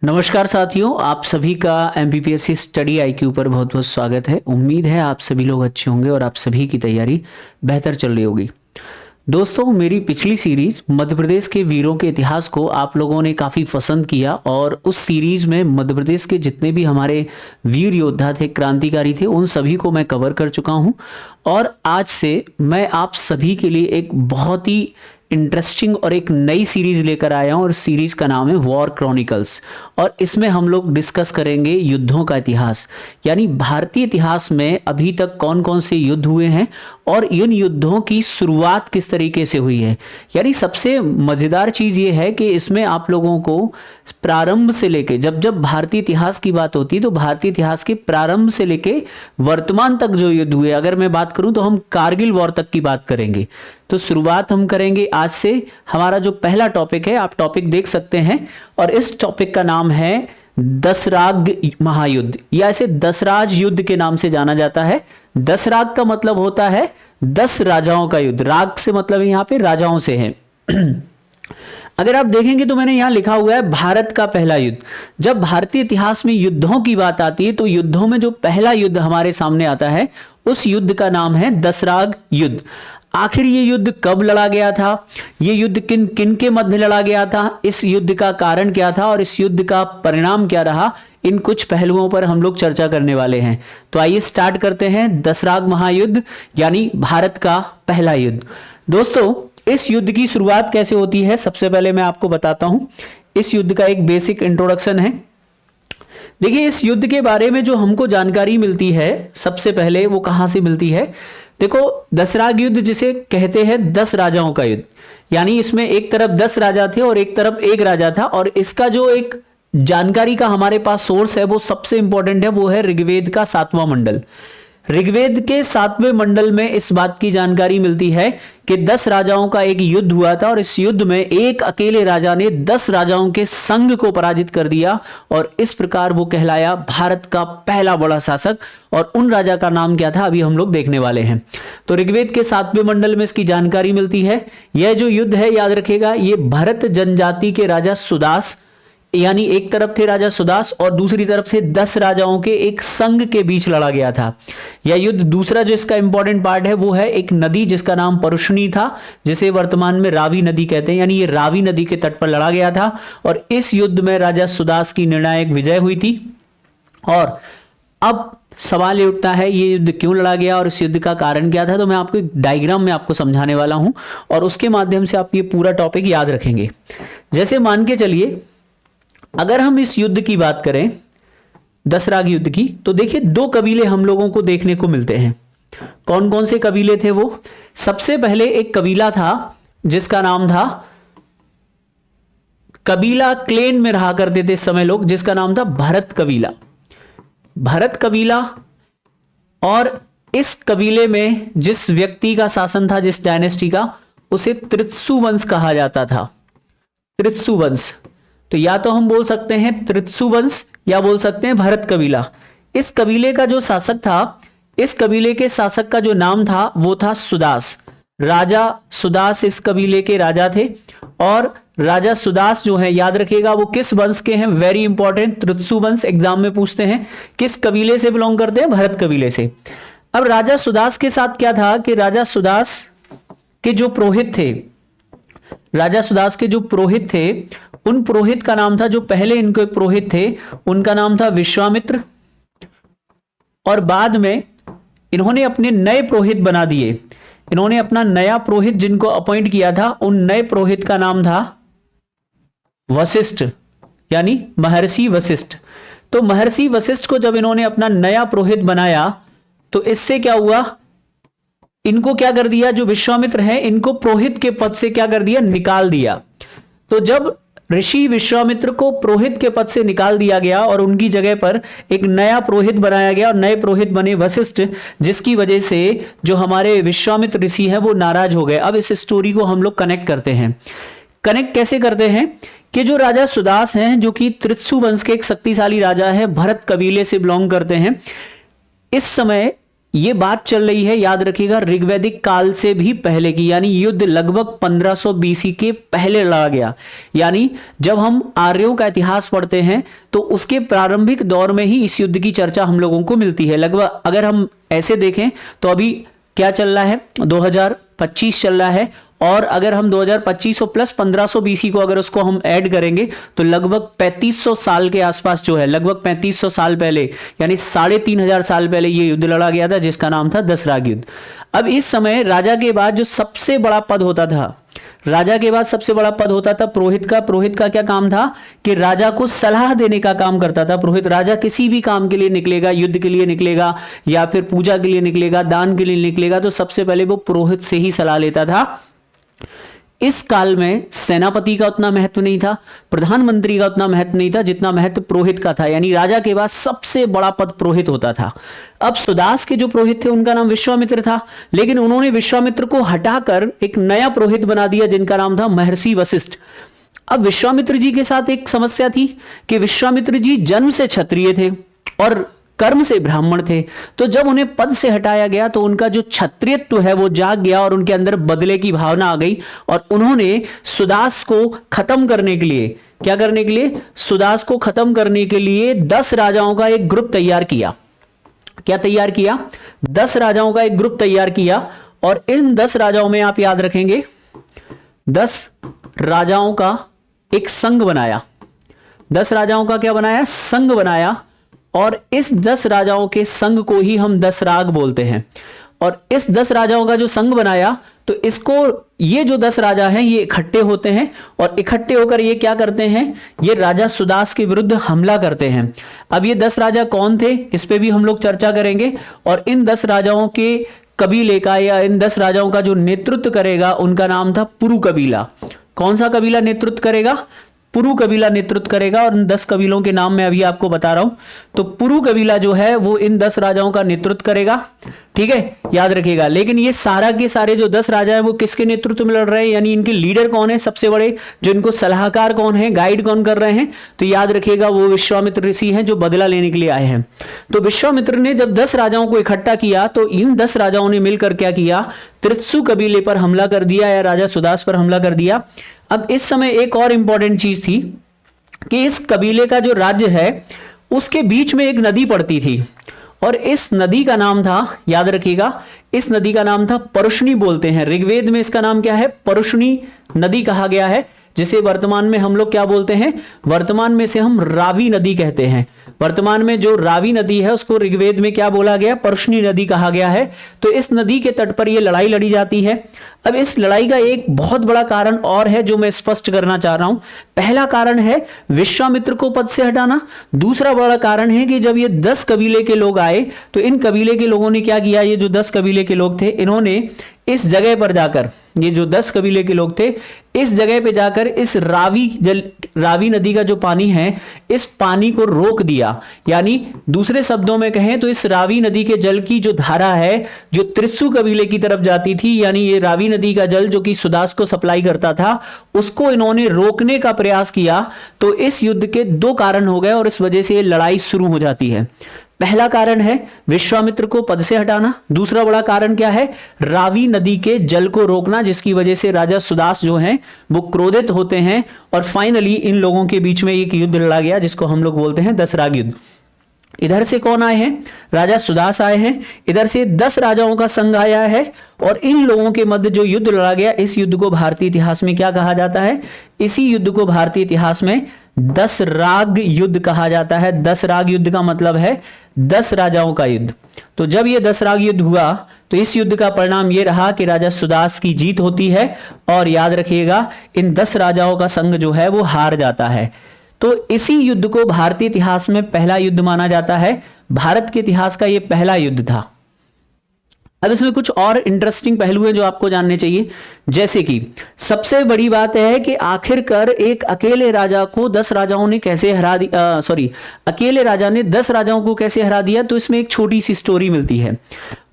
नमस्कार साथियों, आप सभी का एमपीपीएससी स्टडी आईक्यू पर बहुत बहुत स्वागत है। उम्मीद है आप सभी लोग अच्छे होंगे और आप सभी की तैयारी बेहतर चल रही होगी। दोस्तों, मेरी पिछली सीरीज मध्य प्रदेश के वीरों के इतिहास को आप लोगों ने काफ़ी पसंद किया और उस सीरीज में मध्य प्रदेश के जितने भी हमारे वीर योद्धा थे, क्रांतिकारी थे, उन सभी को मैं कवर कर चुका हूं। और आज से मैं आप सभी के लिए एक बहुत ही इंटरेस्टिंग और एक नई सीरीज लेकर आया हूं और सीरीज का नाम है वॉर क्रॉनिकल्स। और इसमें हम लोग डिस्कस करेंगे युद्धों का इतिहास, यानी भारतीय इतिहास में अभी तक कौन कौन से युद्ध हुए हैं और इन युद्धों की शुरुआत किस तरीके से हुई है। यानी सबसे मज़ेदार चीज़ ये है कि इसमें आप लोगों को प्रारंभ से लेके जब जब भारतीय इतिहास की बात होती है तो भारतीय इतिहास के प्रारंभ से लेके वर्तमान तक जो युद्ध हुए, अगर मैं बात करूं तो हम कारगिल वॉर तक की बात करेंगे। तो शुरुआत हम करेंगे आज से। हमारा जो पहला टॉपिक है, आप टॉपिक देख सकते हैं, और इस टॉपिक का नाम है दसराग महायुद्ध, या इसे दसराज युद्ध के नाम से जाना जाता है। दसराग का मतलब होता है 10 राजाओं का युद्ध। राग से मतलब यहां पे राजाओं से है। अगर आप देखेंगे तो मैंने यहां लिखा हुआ है भारत का पहला युद्ध। जब भारतीय इतिहास में युद्धों की बात आती है तो युद्धों में जो पहला युद्ध हमारे सामने आता है उस युद्ध का नाम है दसराग युद्ध। आखिर ये युद्ध कब लड़ा गया था, ये युद्ध किन किन के मध्य लड़ा गया था, इस युद्ध का कारण क्या था और इस युद्ध का परिणाम क्या रहा, इन कुछ पहलुओं पर हम लोग चर्चा करने वाले हैं। तो आइए स्टार्ट करते हैं। दसराग महायुद्ध यानी भारत का पहला युद्ध। दोस्तों, इस युद्ध की शुरुआत कैसे होती है, सबसे पहले मैं आपको बताता हूं। इस युद्ध का एक बेसिक इंट्रोडक्शन है। देखिए, इस युद्ध के बारे में जो हमको जानकारी मिलती है सबसे पहले वो कहां से मिलती है। देखो, दसराग युद्ध जिसे कहते हैं 10 राजाओं का युद्ध, यानी इसमें एक तरफ 10 राजा थे और एक तरफ एक राजा था। और इसका जो एक जानकारी का हमारे पास सोर्स है वो सबसे इंपॉर्टेंट है, वो है ऋग्वेद का 7वां मंडल। ऋग्वेद के 7वें मंडल में इस बात की जानकारी मिलती है कि 10 राजाओं का एक युद्ध हुआ था और इस युद्ध में एक अकेले राजा ने 10 राजाओं के संघ को पराजित कर दिया और इस प्रकार वो कहलाया भारत का पहला बड़ा शासक। और उन राजा का नाम क्या था, अभी हम लोग देखने वाले हैं। तो ऋग्वेद के 7वें मंडल में इसकी जानकारी मिलती है। यह जो युद्ध है, याद रखिएगा, ये भरत जनजाति के राजा सुदास, यानी एक तरफ थे राजा सुदास और दूसरी तरफ से 10 राजाओं के एक संघ के बीच लड़ा गया था यह युद्ध। दूसरा जो इसका इंपॉर्टेंट पार्ट है वो है एक नदी जिसका नाम परुष्णी था, जिसे वर्तमान में रावी नदी कहते हैं, यानी ये रावी नदी के तट पर लड़ा गया था। और इस युद्ध में राजा सुदास की निर्णायक विजय हुई थी। और अब सवाल ये उठता है, ये युद्ध क्यों लड़ा गया और इस युद्ध का कारण क्या था। तो मैं आपको एक डायग्राम में आपको समझाने वाला हूं और उसके माध्यम से आप ये पूरा टॉपिक याद रखेंगे। जैसे मान के चलिए, अगर हम इस युद्ध की बात करें, दसराग युद्ध की, तो देखिए 2 कबीले हम लोगों को देखने को मिलते हैं। कौन कौन से कबीले थे वो। सबसे पहले एक कबीला था जिसका नाम था, कबीला क्लेन में रहा करते थे समय लोग, जिसका नाम था भरत कबीला। भरत कबीला, और इस कबीले में जिस व्यक्ति का शासन था, जिस डायनेस्टी का, उसे त्रित्सु वंश कहा जाता था। त्रित्सु वंश, तो या तो हम बोल सकते हैं त्रित्सु वंश या बोल सकते हैं भरत कबीला। इस कबीले का जो शासक था, इस कबीले के शासक का जो नाम था वो था सुदास। राजा सुदास इस कबीले के राजा थे। और राजा सुदास जो है, याद रखिएगा, वो किस वंश के हैं, वेरी इंपॉर्टेंट, त्रित्सु वंश। एग्जाम में पूछते हैं किस कबीले से बिलोंग करते हैं, भरत कबीले से। अब राजा सुदास के साथ क्या था कि राजा सुदास के जो पुरोहित थे, राजा सुदास के जो पुरोहित थे, उन पुरोहित का नाम था, जो पहले इनके पुरोहित थे उनका नाम था विश्वामित्र। और बाद में इन्होंने अपने नए पुरोहित बना दिए। इन्होंने अपना नया पुरोहित जिनको अपॉइंट किया था, उन नए पुरोहित का नाम था वशिष्ठ, यानी महर्षि वशिष्ठ। तो महर्षि वशिष्ठ को जब इन्होंने अपना नया पुरोहित बनाया तो इससे क्या हुआ, इनको क्या कर दिया, जो विश्वामित्र हैं इनको पुरोहित के पद से क्या कर दिया, निकाल दिया। तो जब ऋषि विश्वामित्र को पुरोहित के पद से निकाल दिया गया और उनकी जगह पर एक नया पुरोहित बनाया गया और नए पुरोहित बने वशिष्ठ, जिसकी वजह से जो हमारे विश्वामित्र ऋषि हैं वो नाराज हो गए। अब इस स्टोरी को हम लोग कनेक्ट करते हैं। कनेक्ट कैसे करते हैं कि जो राजा सुदास हैं, जो कि त्रित्सु वंश के एक शक्तिशाली राजा है, भरत कबीले से बिलोंग करते हैं, इस समय ये बात चल रही है, याद रखिएगा, ऋग्वैदिक काल से भी पहले की, यानी युद्ध लगभग 1500 बीसी के पहले लड़ा गया। यानी जब हम आर्यों का इतिहास पढ़ते हैं तो उसके प्रारंभिक दौर में ही इस युद्ध की चर्चा हम लोगों को मिलती है। लगभग अगर हम ऐसे देखें तो अभी क्या चल रहा है, 2025 चल रहा है, और अगर हम 2025 प्लस 1500 बीसी को अगर उसको हम ऐड करेंगे तो लगभग 3500 साल के आसपास जो है, लगभग 3500 साल पहले, यानी 3500 साल पहले ये युद्ध लड़ा गया था जिसका नाम था दसराग युद्ध। अब इस समय राजा के बाद जो सबसे बड़ा पद होता था, राजा के बाद सबसे बड़ा पद होता था पुरोहित का। पुरोहित का क्या काम था कि राजा को सलाह देने का काम करता था पुरोहित। राजा किसी भी काम के लिए निकलेगा, युद्ध के लिए निकलेगा या फिर पूजा के लिए निकलेगा, दान के लिए निकलेगा, तो सबसे पहले वो पुरोहित से ही सलाह लेता था। इस काल में सेनापति का उतना महत्व नहीं था, प्रधानमंत्री का उतना महत्व नहीं था जितना महत्व पुरोहित का था। यानी राजा के बाद सबसे बड़ा पद पुरोहित होता था। अब सुदास के जो पुरोहित थे उनका नाम विश्वामित्र था, लेकिन उन्होंने विश्वामित्र को हटाकर एक नया पुरोहित बना दिया जिनका नाम था महर्षि वशिष्ठ। अब विश्वामित्र जी के साथ एक समस्या थी कि विश्वामित्र जी जन्म से क्षत्रिय थे और कर्म से ब्राह्मण थे, तो जब उन्हें पद से हटाया गया तो उनका जो क्षत्रियत्व है वो जाग गया और उनके अंदर बदले की भावना आ गई और उन्होंने सुदास को खत्म करने के लिए, क्या करने के लिए, सुदास को खत्म करने के लिए 10 राजाओं का एक ग्रुप तैयार किया। क्या तैयार किया? 10 राजाओं का एक ग्रुप तैयार किया और इन 10 राजाओं में आप याद रखेंगे 10 राजाओं का एक संघ बनाया। 10 राजाओं का क्या बनाया? संघ बनाया। और इस 10 राजाओं के संघ को ही हम दसराग बोलते हैं। और इस 10 राजाओं का जो संघ बनाया तो इसको, ये जो 10 राजा हैं ये इकट्ठे होते हैं और इकट्ठे होकर ये क्या करते हैं, ये राजा सुदास के विरुद्ध हमला करते हैं। अब ये 10 राजा कौन थे इस पे भी हम लोग चर्चा करेंगे और इन 10 राजाओं के कबीले का या इन 10 राजाओं का जो नेतृत्व करेगा उनका नाम था पुरु कबीला। कौन सा कबीला नेतृत्व करेगा? पुरु कबीला नेतृत्व करेगा। और इन 10 कबीलों के नाम मैं अभी आपको बता रहा हूं। तो पुरु कबीला जो है वो इन 10 राजाओं का नेतृत्व करेगा, ठीक है, याद रखिएगा। लेकिन ये सारा के सारे जो 10 राजा हैं वो किसके नेतृत्व में लड़ रहे हैं, यानी इनके लीडर कौन है सबसे बड़े, जो इनको सलाहकार कौन है, गाइड कौन कर रहे हैं, तो याद रखिएगा वो विश्वामित्र ऋषि हैं जो बदला लेने के लिए आए हैं। तो विश्वामित्र ने जब 10 राजाओं को इकट्ठा किया तो इन 10 राजाओं ने मिलकर क्या किया, त्रित्सु कबीले पर हमला कर दिया या राजा सुदास पर हमला कर दिया। अब इस समय एक और इंपॉर्टेंट चीज थी कि इस कबीले का जो राज्य है उसके बीच में एक नदी पड़ती थी और इस नदी का नाम था, याद रखिएगा, इस नदी का नाम था परुष्णी बोलते हैं। ऋग्वेद में इसका नाम क्या है? परुष्णी नदी कहा गया है, जिसे वर्तमान में हम लोग क्या बोलते हैं, वर्तमान में से हम रावी नदी कहते हैं। वर्तमान में जो रावी नदी है उसको ऋग्वेद में क्या बोला गया? परुष्णी नदी कहा गया है। तो इस नदी के तट पर यह लड़ाई लड़ी जाती है। अब इस लड़ाई का एक बहुत बड़ा कारण और है जो मैं स्पष्ट करना चाह रहा हूं। पहला कारण है विश्वामित्र को पद से हटाना। दूसरा बड़ा कारण है कि जब ये 10 कबीले के लोग आए तो इन कबीले के लोगों ने क्या किया, ये जो 10 कबीले के लोग थे इन्होंने इस जगह पर जाकर, ये जो 10 कबीले के लोग थे इस जगह पे जाकर इस रावी नदी का जो पानी है इस पानी को रोक दिया। यानी दूसरे शब्दों में कहें तो इस रावी नदी के जल की जो धारा है जो त्रिस्सु कबीले की तरफ जाती थी, यानी ये रावी नदी का जल जो कि सुदास को सप्लाई करता था उसको इन्होंने रोकने का प्रयास किया। तो इस युद्ध के 2 कारण हो गए और इस वजह से ये लड़ाई शुरू हो जाती है। पहला कारण है विश्वामित्र को पद से हटाना। दूसरा बड़ा कारण क्या है? रावी नदी के जल को रोकना, जिसकी वजह से राजा सुदास जो हैं वो क्रोधित होते हैं और फाइनली इन लोगों के बीच में एक युद्ध लड़ा गया जिसको हम लोग बोलते हैं दसराग युद्ध। इधर से कौन आए हैं? राजा सुदास आए हैं। इधर से 10 राजाओं का संघ आया है और इन लोगों के मध्य जो युद्ध लड़ा गया, इस युद्ध को भारतीय इतिहास में क्या कहा जाता है? इसी युद्ध को भारतीय इतिहास में दसराग युद्ध कहा जाता है। दसराग युद्ध का मतलब है 10 राजाओं का युद्ध। तो जब यह दसराग युद्ध हुआ तो इस युद्ध का परिणाम यह रहा कि राजा सुदास की जीत होती है और याद रखिएगा इन 10 राजाओं का संघ जो है वो हार जाता है। तो इसी युद्ध को भारतीय इतिहास में पहला युद्ध माना जाता है। भारत के इतिहास का यह पहला युद्ध था। अब इसमें कुछ और इंटरेस्टिंग पहलू हैं जो आपको जानने चाहिए, जैसे कि सबसे बड़ी बात है कि आखिरकार एक अकेले राजा को 10 राजाओं ने कैसे हरा दिया, अकेले राजा ने 10 राजाओं को कैसे हरा दिया। तो इसमें एक छोटी सी स्टोरी मिलती है।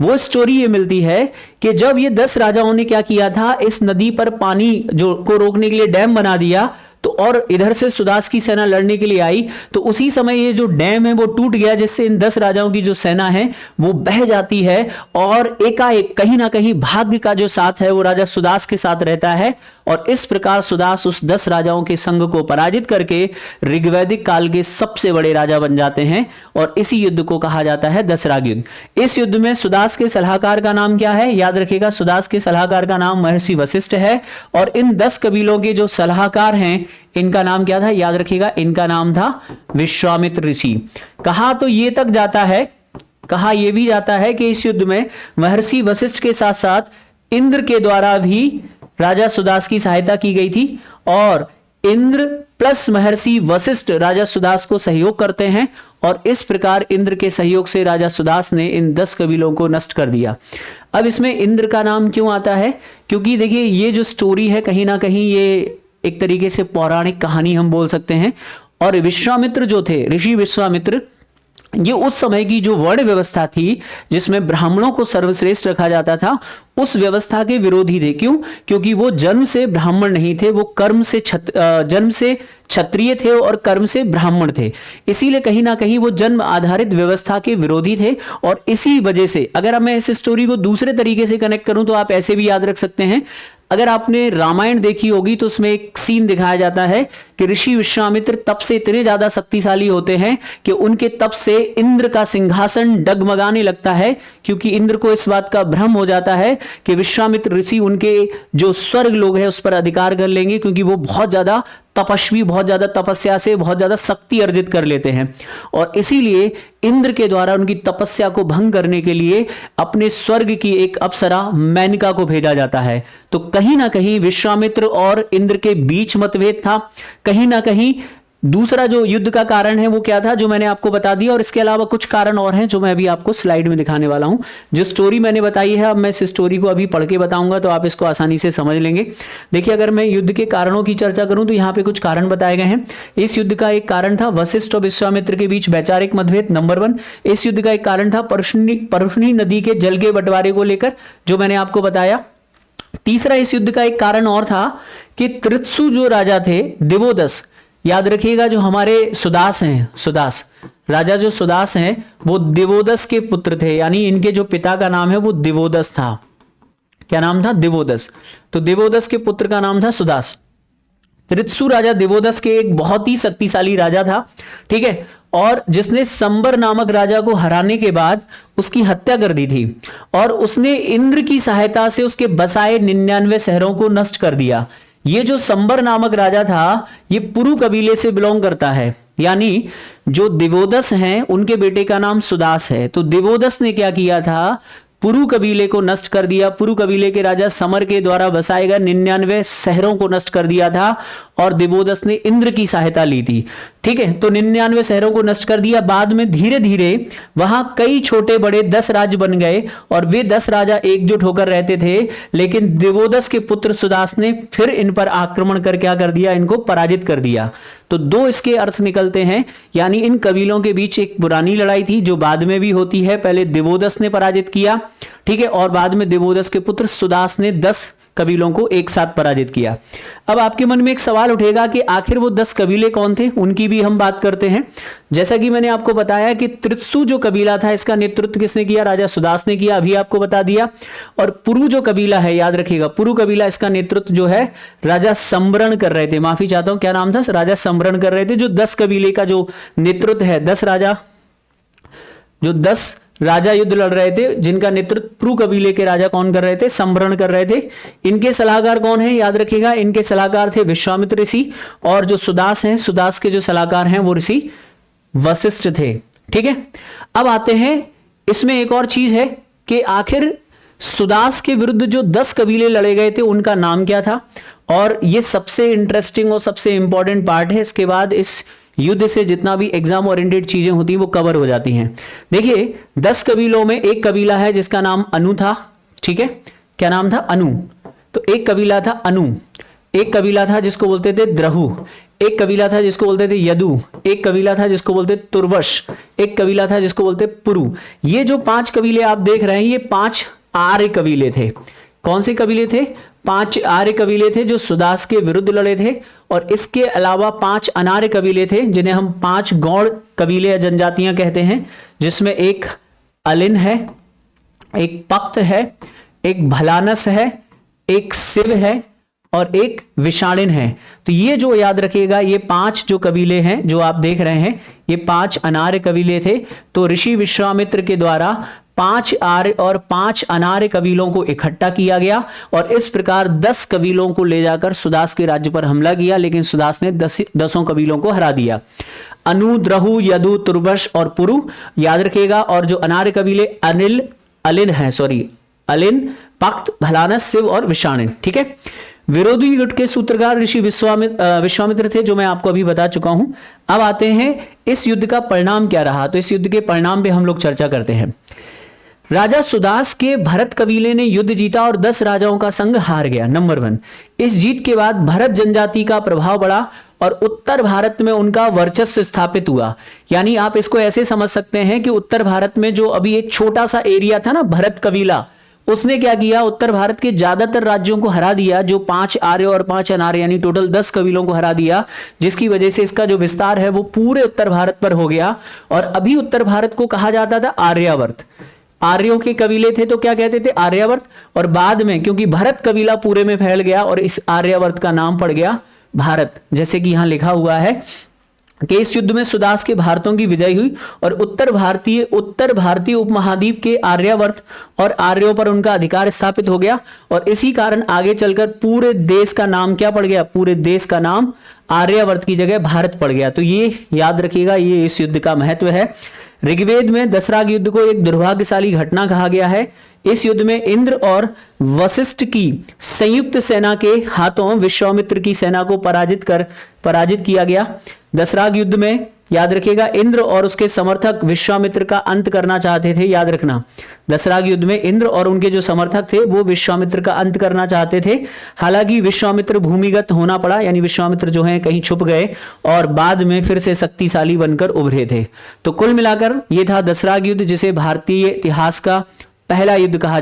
वो स्टोरी ये मिलती है कि जब ये 10 राजाओं ने क्या किया था, इस नदी पर पानी जो को रोकने के लिए डैम बना दिया, तो और इधर से सुदास की सेना लड़ने के लिए आई, तो उसी समय ये जो डैम है वो टूट गया, जिससे इन 10 राजाओं की जो सेना है वो बह जाती है और एकाएक कहीं ना कहीं भाग्य का जो साथ है वो राजा सुदास के साथ रहता है, और इस प्रकार सुदास उस 10 राजाओं के संघ को पराजित करके ऋग्वैदिक काल के सबसे बड़े राजा बन जाते हैं, और इसी युद्ध को कहा जाता है दसराग युद्ध। इस युद्ध में सुदास के सलाहकार का नाम क्या है? याद रखिएगा, सुदास के सलाहकार का नाम महर्षि वशिष्ठ है, और इन 10 कबीलों के जो सलाहकार हैं इनका नाम क्या था? याद रखिएगा, इनका नाम था विश्वामित्र ऋषि। कहा तो ये तक जाता है, कहा यह भी जाता है कि इस युद्ध में महर्षि वशिष्ठ के साथ साथ इंद्र के द्वारा भी राजा सुदास की सहायता की गई थी, और इंद्र प्लस महर्षि वशिष्ठ राजा सुदास को सहयोग करते हैं, और इस प्रकार इंद्र के सहयोग से राजा सुदास ने इन 10 कबीलों को नष्ट कर दिया। अब इसमें इंद्र का नाम क्यों आता है? क्योंकि देखिए ये जो स्टोरी है कहीं ना कहीं ये एक तरीके से पौराणिक कहानी हम बोल सकते हैं, और विश्वामित्र जो थे, ऋषि विश्वामित्र, ये उस समय की जो वर्ण व्यवस्था थी जिसमें ब्राह्मणों को सर्वश्रेष्ठ रखा जाता था, उस व्यवस्था के विरोधी थे। क्यों? क्योंकि वो जन्म से ब्राह्मण नहीं थे, वो जन्म से क्षत्रिय थे और कर्म से ब्राह्मण थे। इसीलिए कहीं ना कहीं वो जन्म आधारित व्यवस्था के विरोधी थे, और इसी वजह से अगर मैं इस स्टोरी को दूसरे तरीके से कनेक्ट करूं तो आप ऐसे भी याद रख सकते हैं। अगर आपने रामायण देखी होगी तो उसमें एक सीन दिखाया जाता है कि ऋषि विश्वामित्र तप से इतने ज्यादा शक्तिशाली होते हैं कि उनके तप से इंद्र का सिंहासन डगमगाने लगता है, क्योंकि इंद्र को इस बात का भ्रम हो जाता है कि विश्वामित्र ऋषि उनके जो स्वर्ग लोग हैं उस पर अधिकार कर लेंगे, क्योंकि वो बहुत ज्यादा तपस्वी, बहुत ज्यादा तपस्या से बहुत ज्यादा शक्ति अर्जित कर लेते हैं, और इसीलिए इंद्र के द्वारा उनकी तपस्या को भंग करने के लिए अपने स्वर्ग की एक अप्सरा मेनका को भेजा जाता है। तो कहीं ना कहीं विश्वामित्र और इंद्र के बीच मतभेद था। कहीं ना कहीं दूसरा जो युद्ध का कारण है वो क्या था, जो मैंने आपको बता दिया, और इसके अलावा कुछ कारण और हैं जो मैं अभी आपको स्लाइड में दिखाने वाला हूं। जो स्टोरी मैंने बताई है, अब मैं इस स्टोरी को अभी पढ़ के बताऊंगा तो आप इसको आसानी से समझ लेंगे। देखिए, अगर मैं युद्ध के कारणों की चर्चा करूं तो यहाँ पे कुछ कारण बताए गए हैं। इस युद्ध का एक कारण था वशिष्ठ और विश्वामित्र के बीच वैचारिक मतभेद, नंबर 1। इस युद्ध का एक कारण था परशुनी नदी के जल के बंटवारे को लेकर, जो मैंने आपको बताया। तीसरा, इस युद्ध का एक कारण और था कि तृत्सु जो राजा थे, दिवोदस, याद रखिएगा, जो हमारे सुदास हैं, सुदास राजा जो सुदास हैं वो दिवोदस के पुत्र थे, यानी इनके जो पिता का नाम है वो दिवोदस था। क्या नाम था? दिवोदस। तो दिवोदस के पुत्र का नाम था सुदास। तृत्सु राजा दिवोदस के एक बहुत ही शक्तिशाली राजा था, ठीक है, और जिसने संबर नामक राजा को हराने के बाद उसकी हत्या कर दी थी, और उसने इंद्र की सहायता से उसके बसाए 99 शहरों को नष्ट कर दिया। ये जो संबर नामक राजा था ये पुरु कबीले से बिलोंग करता है, यानी जो दिवोदस हैं उनके बेटे का नाम सुदास है। तो दिवोदस ने क्या किया था? पुरु कबीले को नष्ट कर दिया। पुरु कबीले के राजा समर के द्वारा बसाए गए 99 शहरों को नष्ट कर दिया था, और दिवोदस ने इंद्र की सहायता ली थी, ठीक है। तो 99 शहरों को नष्ट कर दिया। बाद में धीरे धीरे वहां कई छोटे बड़े 10 राज्य बन गए, और वे 10 राजा एकजुट होकर रहते थे, लेकिन दिवोदस के पुत्र सुदास ने फिर इन पर आक्रमण कर क्या कर दिया? इनको पराजित कर दिया। तो 2 इसके अर्थ निकलते हैं, यानी इन कबीलों के बीच एक पुरानी लड़ाई थी जो बाद में भी होती है। पहले दिवोदस ने पराजित किया, ठीक है, और बाद में दिवोदस के पुत्र सुदास ने 10 कबीलों को एक साथ पराजित किया। अब आपके मन में एक सवाल उठेगा कि आखिर वो 10 कबीले कौन थे, उनकी भी हम बात करते हैं। जैसा कि मैंने आपको बताया कि तृत्सु जो कबीला था इसका नेतृत्व किसने किया? राजा सुदास ने किया, अभी आपको बता दिया। और पुरु जो कबीला है, याद रखिएगा, पुरु कबीला, इसका नेतृत्व जो है राजा सम्रण कर रहे थे। माफी चाहता हूं, क्या नाम था? राजा सम्रण कर रहे थे। जो 10 कबीले का जो नेतृत्व है, 10 राजा युद्ध लड़ रहे थे, जिनका नेतृत्व पुरु कबीले के राजा कौन कर रहे थे? सम्रण कर रहे थे। इनके सलाहकार कौन है? याद रखिएगा, इनके सलाहकार थे विश्वामित्र ऋषि, और जो सुदास हैं, सुदास के जो सलाहकार हैं वो ऋषि वशिष्ठ थे, ठीक है। अब आते हैं, इसमें एक और चीज है कि आखिर सुदास के विरुद्ध जो 10 कबीले लड़े गए थे उनका नाम क्या था, और ये सबसे इंटरेस्टिंग और सबसे इंपॉर्टेंट पार्ट है। इसके बाद इस युद्ध से जितना भी एग्जाम ओरिएंटेड चीजें होती हैं वो कवर हो जाती हैं। देखिए, 10 कबीलों में एक कबीला है जिसका नाम अनु था, ठीक है। क्या नाम था? अनु। तो एक कबीला था अनु, एक कबीला था जिसको बोलते थे द्रहु, एक कबीला था जिसको बोलते थे यदु, एक कबीला था जिसको बोलते तुर्वश, एक कबीला था जिसको बोलते पुरु। ये जो 5 कबीले आप देख रहे हैं ये 5 आर्य कबीले थे। कौन से कबीले थे? 5 आर्य कबीले थे जो सुदास के विरुद्ध लड़े थे, और इसके अलावा 5 अनार्य कबीले थे जिन्हें हम 5 गौड़ कबीले या जनजातियां कहते हैं, जिसमें एक अलिन है, एक पक्त है, एक भलानस है, एक शिव है और एक विषाणिन है। तो ये जो याद रखिएगा, ये 5 जो कबीले हैं जो आप देख रहे हैं, ये 5 अनार्य कबीले थे। तो ऋषि विश्वामित्र के द्वारा 5 आर्य और 5 अनार्य कबीलों को इकट्ठा किया गया और इस प्रकार 10 कबीलों को ले जाकर सुदास के राज्य पर हमला किया, लेकिन सुदास ने 10 कबीलों को हरा दिया। अनु, द्रहु, यदु, तुर्वश और पुरु याद रखिएगा। और जो अनार्य कबीले अलिन, पक्त, भलानस, शिव और विषाणिन। ठीक है। विरोधी युद्ध के सूत्रकार ऋषि विश्वामित्र थे, जो मैं आपको अभी बता चुका हूं। अब आते हैं इस युद्ध का परिणाम क्या रहा। तो इस युद्ध के परिणाम पे हम लोग चर्चा करते हैं। राजा सुदास के भरत कबीले ने युद्ध जीता और 10 राजाओं का संघ हार गया। नंबर 1, इस जीत के बाद भरत जनजाति का प्रभाव बढ़ा और उत्तर भारत में उनका वर्चस्व स्थापित हुआ। यानी आप इसको ऐसे समझ सकते हैं कि उत्तर भारत में जो अभी एक छोटा सा एरिया था ना, भरत कबीला, उसने क्या किया, उत्तर भारत के ज्यादातर राज्यों को हरा दिया। जो 5 आर्य और 5 अनार्य यानी टोटल 10 कबीलों को हरा दिया, जिसकी वजह से इसका जो विस्तार है वो पूरे उत्तर भारत पर हो गया। और अभी उत्तर भारत को कहा जाता था आर्यावर्त। आर्यों के कबीले थे तो क्या कहते थे, आर्यावर्त। और बाद में क्योंकि भरत कबीला पूरे में फैल गया और इस आर्यावर्त का नाम पड़ गया भारत। जैसे कि यहां लिखा हुआ है कि इस युद्ध में सुदास के भारतों की विजय हुई और उत्तर भारतीय उपमहाद्वीप के आर्यावर्त और आर्यों पर उनका अधिकार स्थापित हो गया। और इसी कारण आगे चलकर पूरे देश का नाम क्या पड़ गया, पूरे देश का नाम आर्यावर्त की जगह भारत पड़ गया। तो ये याद रखिएगा, ये इस युद्ध का महत्व है। ऋग्वेद में दसराग युद्ध को एक दुर्भाग्यशाली घटना कहा गया है। इस युद्ध में इंद्र और वशिष्ठ की संयुक्त सेना के हाथों विश्वामित्र की सेना को पराजित किया गया। दसराग युद्ध में याद रखिएगा, इंद्र और उसके समर्थक विश्वामित्र का अंत करना चाहते थे। याद रखना, दसराग युद्ध में इंद्र और उनके जो समर्थक थे वो विश्वामित्र का अंत करना चाहते थे। हालांकि विश्वामित्र भूमिगत होना पड़ा, यानी विश्वामित्र जो है कहीं छुप गए और बाद में फिर से शक्तिशाली बनकर उभरे थे। तो कुल मिलाकर ये था दसराग युद्ध, जिसे भारतीय इतिहास का पहला युद्ध कहा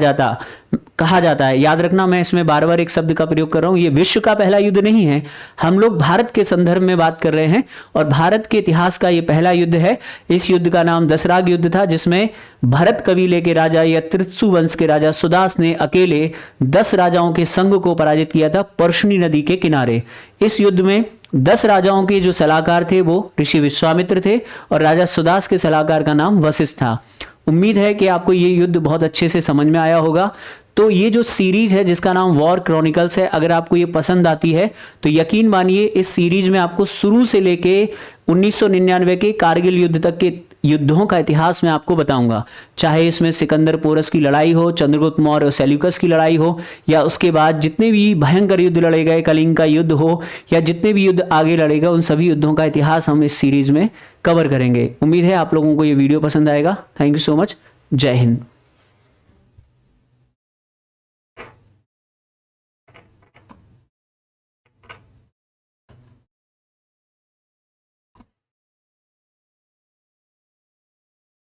जाता है। याद रखना, मैं इसमें बार बार एक शब्द का प्रयोग कर रहा हूं, ये विश्व का पहला युद्ध नहीं है, हम लोग भारत के संदर्भ में बात कर रहे हैं और भारत के इतिहास का ये पहला युद्ध है। इस युद्ध का नाम दसराग युद्ध था, जिसमें भरत कबीले के राजा या त्रित्सु वंश के राजा सुदास ने अकेले 10 राजाओं के संघ को पराजित किया था पर्शनी नदी के किनारे। इस युद्ध में 10 राजाओं के जो सलाहकार थे वो ऋषि विश्वामित्र थे और राजा सुदास के सलाहकार का नाम वशिष्ठ था। उम्मीद है कि आपको ये युद्ध बहुत अच्छे से समझ में आया होगा। तो ये जो सीरीज है जिसका नाम वॉर क्रॉनिकल्स है, अगर आपको ये पसंद आती है तो यकीन मानिए इस सीरीज में आपको शुरू से लेके 1999 के कारगिल युद्ध तक के युद्धों का इतिहास मैं आपको बताऊंगा। चाहे इसमें सिकंदर पोरस की लड़ाई हो, चंद्रगुप्त मौर्य और सेल्यूकस की लड़ाई हो, या उसके बाद जितने भी भयंकर युद्ध लड़े गए, कलिंग का युद्ध हो, या जितने भी युद्ध आगे लड़े गए, उन सभी युद्धों का इतिहास हम इस सीरीज में कवर करेंगे। उम्मीद है आप लोगों को ये वीडियो पसंद आएगा। Thank you so much. जय हिंद।